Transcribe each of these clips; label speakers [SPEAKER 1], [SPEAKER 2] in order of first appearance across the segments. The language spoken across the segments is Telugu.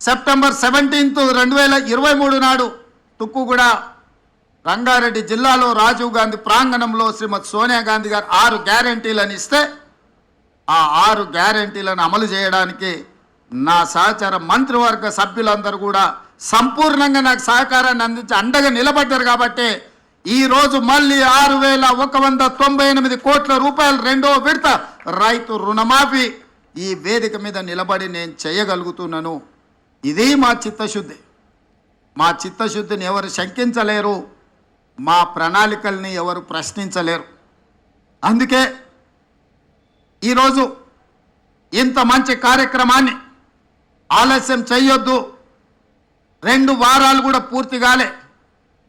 [SPEAKER 1] సెప్టెంబర్ 17, 2023 నాడు తుక్కుగూడ రంగారెడ్డి జిల్లాలో రాజీవ్ గాంధీ ప్రాంగణంలో శ్రీమతి సోనియా గాంధీ గారు 6 గ్యారెంటీలను ఇస్తే ఆ 6 గ్యారెంటీలను అమలు చేయడానికి నా సహచర మంత్రివర్గ సభ్యులందరూ కూడా సంపూర్ణంగా నాకు సహకారాన్ని అందించి అండగా నిలబడ్డారు. కాబట్టి ఈరోజు మళ్ళీ 6,198 కోట్ల రూపాయలు రెండో విడత రైతు రుణమాఫీ ఈ వేదిక మీద నిలబడి నేను చేయగలుగుతున్నాను. ఇది మా చిత్తశుద్ధి. మా చిత్తశుద్ధిని ఎవరు శంకించలేరు, మా ప్రణాళికల్ని ఎవరు ప్రశ్నించలేరు. అందుకే ఈరోజు ఇంత మంచి కార్యక్రమాన్ని ఆలస్యం చేయొద్దు. 2 వారాలు కూడా పూర్తి కాలే.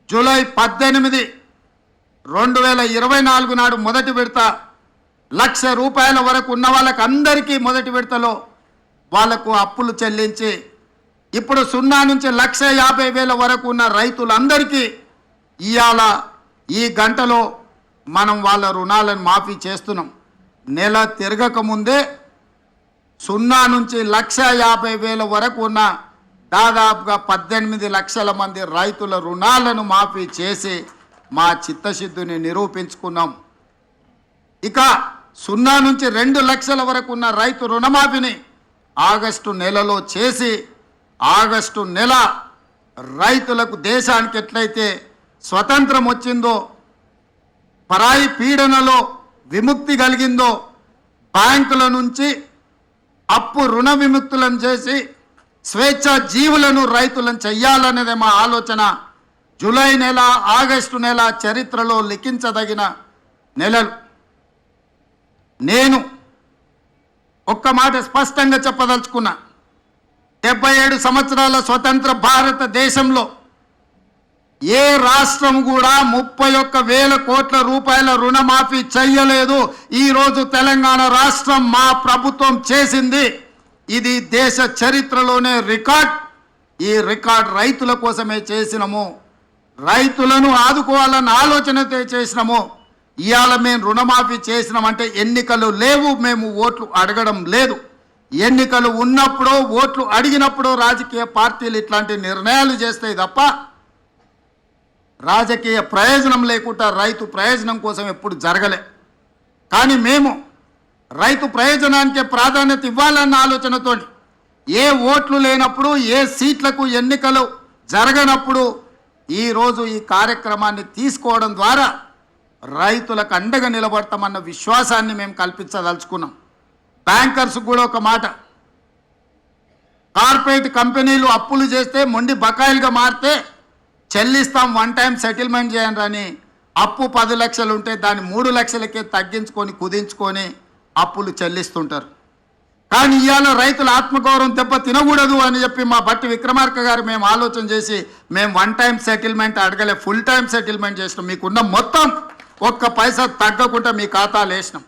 [SPEAKER 1] జూలై 18, 2024 నాడు మొదటి విడత ₹1,00,000 వరకు ఉన్న వాళ్ళకి అందరికీ మొదటి విడతలో వాళ్లకు అప్పులు చెల్లించి ఇప్పుడు 0 నుంచి 1,50,000 వరకు ఉన్న రైతులందరికీ ఇవాళ ఈ గంటలో మనం వాళ్ళ రుణాలను మాఫీ చేస్తున్నాం. నెల తిరగక ముందే 0 నుంచి 1,50,000 వరకు ఉన్న దాదాపుగా 18 లక్షల మంది రైతుల రుణాలను మాఫీ చేసి మా చిత్తశుద్ధిని నిరూపించుకున్నాం. ఇక 0 నుంచి 2 లక్షల వరకు ఉన్న రైతు రుణమాఫీని ఆగస్టు నెలలో చేసి ఆగస్టు నెల రైతులకు దేశానికి ఎట్లయితే స్వతంత్రం వచ్చిందో, పరాయి పీడనలో విముక్తి కలిగిందో, బ్యాంకుల నుంచి అప్పు రుణ విముక్తులను చేసి స్వేచ్ఛ జీవులను రైతులను చెయ్యాలనేదే మా ఆలోచన. జూలై నెల, ఆగస్టు నెల చరిత్రలో లిఖించదగిన నెలలు. నేను ఒక్క మాట స్పష్టంగా చెప్పదలుచుకున్నా. 77 సంవత్సరాల స్వతంత్ర భారతదేశంలో ఏ రాష్ట్రం కూడా 31,000 కోట్ల రూపాయల రుణమాఫీ చెయ్యలేదు. ఈరోజు తెలంగాణ రాష్ట్రం మా ప్రభుత్వం చేసింది. ఇది దేశ చరిత్రలోనే రికార్డ్. ఈ రికార్డ్ రైతుల కోసమే చేసినాము, రైతులను ఆదుకోవాలన్న ఆలోచనతో చేసినాము. ఇవాళ మేము రుణమాఫీ చేసినామంటే ఎన్నికలు లేవు, మేము ఓట్లు అడగడం లేదు. ఎన్నికలు ఉన్నప్పుడు ఓట్లు అడిగినప్పుడు రాజకీయ పార్టీలు ఇట్లాంటి నిర్ణయాలు చేస్తాయి తప్ప రాజకీయ ప్రయోజనం లేకుండా రైతు ప్రయోజనం కోసం ఎప్పుడు జరగలే. కానీ మేము రైతు ప్రయోజనానికే ప్రాధాన్యత ఇవ్వాలన్న ఆలోచనతో ఏ ఓట్లు లేనప్పుడు, ఏ సీట్లకు ఎన్నికలు జరగనప్పుడు ఈరోజు ఈ కార్యక్రమాన్ని తీసుకోవడం ద్వారా రైతులకు అండగా నిలబడతామన్న విశ్వాసాన్ని మేము కల్పించదలుచుకున్నాం. బ్యాంకర్స్ కూడా ఒక మాట, కార్పొరేట్ కంపెనీలు అప్పులు చేస్తే మొండి బకాయిలుగా మారితే చెల్లిస్తాం, 1 టైం సెటిల్మెంట్ చేయండి అని అప్పు 10 లక్షలు ఉంటే దాన్ని 3 లక్షలకే తగ్గించుకొని కుదించుకొని అప్పులు చెల్లిస్తుంటారు. కానీ ఇవాళ రైతుల ఆత్మగౌరవం దెబ్బ తినకూడదు అని చెప్పి మా బట్టి విక్రమార్క గారు మేము ఆలోచన చేసి మేము 1 టైం సెటిల్మెంట్ అడగలే, ఫుల్ టైం సెటిల్మెంట్ చేసినాం. మీకున్న మొత్తం 1 పైసా తగ్గకుండా మీ ఖాతాలు వేసినాం.